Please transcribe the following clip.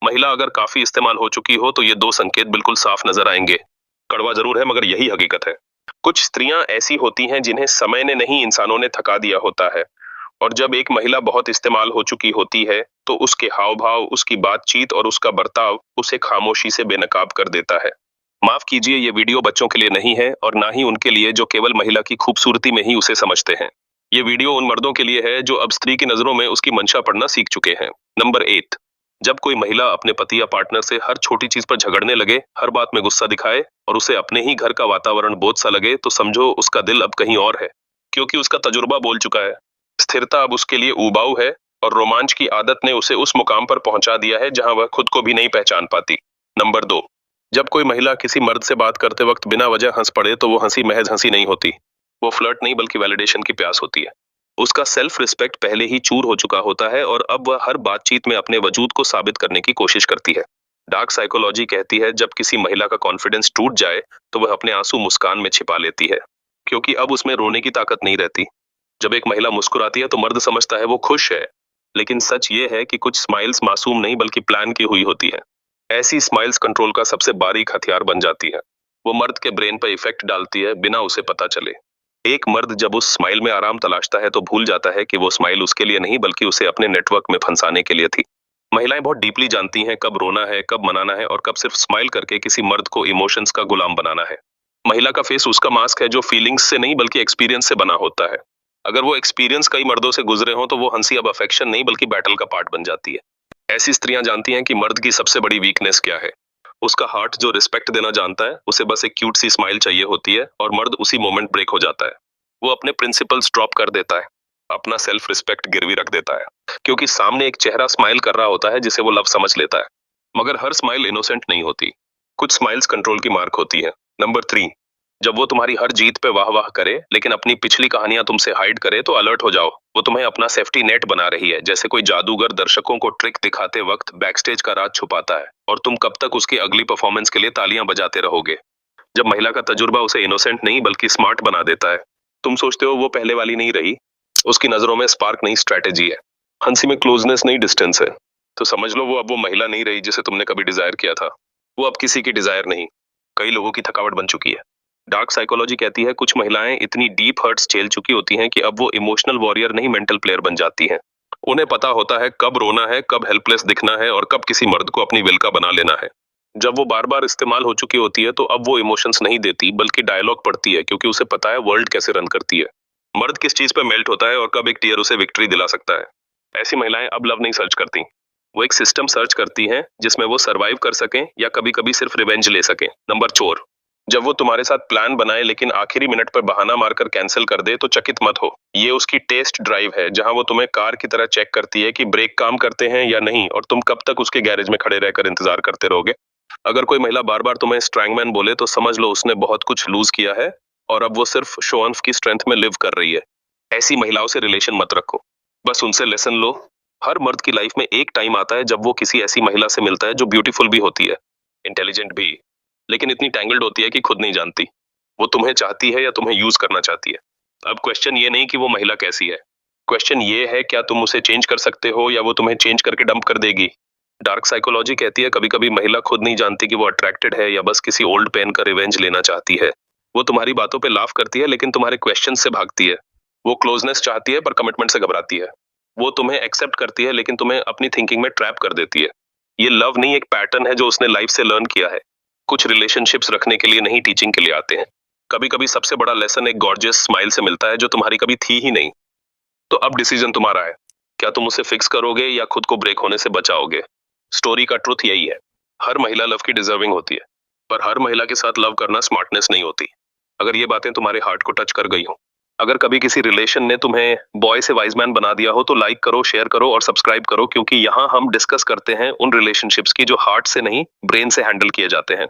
महिला अगर काफी इस्तेमाल हो चुकी हो तो ये दो संकेत बिल्कुल साफ नजर आएंगे। कड़वा जरूर है मगर यही हकीकत है। कुछ स्त्रियां ऐसी होती हैं जिन्हें समय ने नहीं इंसानों ने थका दिया होता है। और जब एक महिला बहुत इस्तेमाल हो चुकी होती है तो उसके हाव भाव, उसकी बातचीत और उसका बर्ताव उसे खामोशी से बेनकाब कर देता है। माफ कीजिए, ये वीडियो बच्चों के लिए नहीं है और ना ही उनके लिए जो केवल महिला की खूबसूरती में ही उसे समझते हैं। ये वीडियो उन मर्दों के लिए है जो अब स्त्री की नजरों में उसकी मंशा पढ़ना सीख चुके हैं। नंबर 8। जब कोई महिला अपने पति या पार्टनर से हर छोटी चीज पर झगड़ने लगे, हर बात में गुस्सा दिखाए और उसे अपने ही घर का वातावरण बोझ सा लगे, तो समझो उसका दिल अब कहीं और है। क्योंकि उसका तजुर्बा बोल चुका है। स्थिरता अब उसके लिए ऊबाऊ है और रोमांच की आदत ने उसे उस मुकाम पर पहुंचा दिया है जहां वह खुद को भी नहीं पहचान पाती। नंबर 2। जब कोई महिला किसी मर्द से बात करते वक्त बिना वजह हंस पड़े तो वो हंसी महज हंसी नहीं होती। वो फ्लर्ट नहीं बल्कि वैलिडेशन की प्यास होती है। उसका सेल्फ रिस्पेक्ट पहले ही चूर हो चुका होता है और अब वह हर बातचीत में अपने वजूद को साबित करने की कोशिश करती है। डार्क साइकोलॉजी कहती है जब किसी महिला का कॉन्फिडेंस टूट जाए तो वह अपने आंसू मुस्कान में छिपा लेती है, क्योंकि अब उसमें रोने की ताकत नहीं रहती। जब एक महिला मुस्कुराती है तो मर्द समझता है वो खुश है, लेकिन सच ये है कि कुछ स्माइल्स मासूम नहीं बल्कि प्लान की हुई होती है। ऐसी स्माइल्स कंट्रोल का सबसे बारीक हथियार बन जाती है। वो मर्द के ब्रेन पर इफेक्ट डालती है बिना उसे पता चले। एक मर्द जब उस स्माइल में आराम तलाशता है तो भूल जाता है कि वो स्माइल उसके लिए नहीं बल्कि उसे अपने नेटवर्क में फंसाने के लिए थी। महिलाएं बहुत डीपली जानती हैं कब रोना है, कब मनाना है और कब सिर्फ स्माइल करके किसी मर्द को इमोशंस का गुलाम बनाना है। महिला का फेस उसका मास्क है जो फीलिंग्स से नहीं बल्कि एक्सपीरियंस से बना होता है। अगर वो एक्सपीरियंस कई मर्दों से गुजरे हो तो वो हंसी अब अफेक्शन नहीं बल्कि बैटल का पार्ट बन जाती है। ऐसी स्त्रियां जानती हैं कि मर्द की सबसे बड़ी वीकनेस क्या है। उसका हार्ट जो रिस्पेक्ट देना जानता है, उसे बस एक क्यूट सी स्माइल चाहिए होती है और मर्द उसी मोमेंट ब्रेक हो जाता है। वो अपने प्रिंसिपल्स ड्रॉप कर देता है, अपना सेल्फ रिस्पेक्ट गिरवी रख देता है, क्योंकि सामने एक चेहरा स्माइल कर रहा होता है जिसे वो लव समझ लेता है। मगर हर स्माइल इनोसेंट नहीं होती। कुछ स्माइल्स कंट्रोल की मार्क होती है। नंबर 3। जब वो तुम्हारी हर जीत पे वाह वाह करे लेकिन अपनी पिछली कहानियां तुमसे हाइड करे तो अलर्ट हो जाओ। वो तुम्हें अपना सेफ्टी नेट बना रही है, जैसे कोई जादूगर दर्शकों को ट्रिक दिखाते वक्त बैकस्टेज का राज छुपाता है और तुम कब तक उसकी अगली परफॉर्मेंस के लिए तालियां बजाते रहोगे। जब महिला का तजुर्बा उसे इनोसेंट नहीं बल्कि स्मार्ट बना देता है, तुम सोचते हो वो पहले वाली नहीं रही। उसकी नजरों में स्पार्क नहीं स्ट्रेटेजी है, हंसी में क्लोजनेस नहीं डिस्टेंस है। तो समझ लो वो महिला नहीं रही जिसे तुमने कभी डिजायर किया था। वो अब किसी की डिजायर नहीं, कई लोगों की थकावट बन चुकी है। डार्क साइकोलॉजी कहती है कुछ महिलाएं इतनी डीप हर्ट्स झेल चुकी होती हैं कि अब वो इमोशनल वॉरियर नहीं मेंटल प्लेयर बन जाती हैं। उन्हें पता होता है कब रोना है, कब हेल्पलेस दिखना है और कब किसी मर्द को अपनी विल का बना लेना है। जब वो बार बार इस्तेमाल हो चुकी होती है तो अब वो इमोशंस नहीं देती बल्कि डायलॉग पढ़ती है, क्योंकि उसे पता है वर्ल्ड कैसे रन करती है। मर्द किस चीज पे मेल्ट होता है और कब एक टीयर उसे विक्ट्री दिला सकता है। ऐसी महिलाएं अब लव नहीं सर्च करती, वो एक सिस्टम सर्च करती हैं जिसमें वो सरवाइव कर सकें या कभी कभी सिर्फ रिवेंज ले सकें। नंबर 4। जब वो तुम्हारे साथ प्लान बनाए लेकिन आखिरी मिनट पर बहाना मारकर कैंसिल कर दे तो चकित मत हो। ये उसकी टेस्ट ड्राइव है, जहां वो तुम्हें कार की तरह चेक करती है कि ब्रेक काम करते हैं या नहीं, और तुम कब तक उसके गैरेज में खड़े रहकर इंतजार करते रहोगे। अगर कोई महिला बार बार तुम्हें स्ट्रैंगमैन बोले तो समझ लो उसने बहुत कुछ लूज किया है और अब वो सिर्फ शो ऑफ की स्ट्रेंथ में लिव कर रही है। ऐसी महिलाओं से रिलेशन मत रखो, बस उनसे लेसन लो। हर मर्द की लाइफ में एक टाइम आता है जब वो किसी ऐसी महिला से मिलता है जो ब्यूटीफुल भी होती है, इंटेलिजेंट भी, लेकिन इतनी टैंगल्ड होती है कि खुद नहीं जानती वो तुम्हें चाहती है या तुम्हें यूज करना चाहती है। अब क्वेश्चन ये नहीं कि वो महिला कैसी है, क्वेश्चन ये है क्या तुम उसे चेंज कर सकते हो या वो तुम्हें चेंज करके डंप कर देगी। डार्क साइकोलॉजी कहती है कभी कभी महिला खुद नहीं जानती कि वो अट्रैक्टेड है या बस किसी ओल्ड पेन का रिवेंज लेना चाहती है। वो तुम्हारी बातों पे लाफ करती है लेकिन तुम्हारे क्वेश्चन से भागती है। वो क्लोजनेस चाहती है पर कमिटमेंट से घबराती है। वो तुम्हें एक्सेप्ट करती है लेकिन तुम्हें अपनी थिंकिंग में ट्रैप कर देती है। ये लव नहीं, एक पैटर्न है जो उसने लाइफ से लर्न किया है। कुछ रिलेशनशिप्स रखने के लिए नहीं, टीचिंग के लिए आते हैं। कभी कभी सबसे बड़ा लेसन एक गॉर्जियस स्माइल से मिलता है जो तुम्हारी कभी थी ही नहीं। तो अब डिसीजन तुम्हारा है, क्या तुम उसे फिक्स करोगे या खुद को ब्रेक होने से बचाओगे। स्टोरी का ट्रुथ यही है, हर महिला लव की डिजर्विंग होती है, पर हर महिला के साथ लव करना स्मार्टनेस नहीं होती। अगर ये बातें तुम्हारे हार्ट को टच कर गई हो, अगर कभी किसी रिलेशन ने तुम्हें बॉय से वाइज मैन बना दिया हो, तो लाइक करो, शेयर करो और सब्सक्राइब करो, क्योंकि यहाँ हम डिस्कस करते हैं उन रिलेशनशिप्स की जो हार्ट से नहीं ब्रेन से हैंडल किए जाते हैं।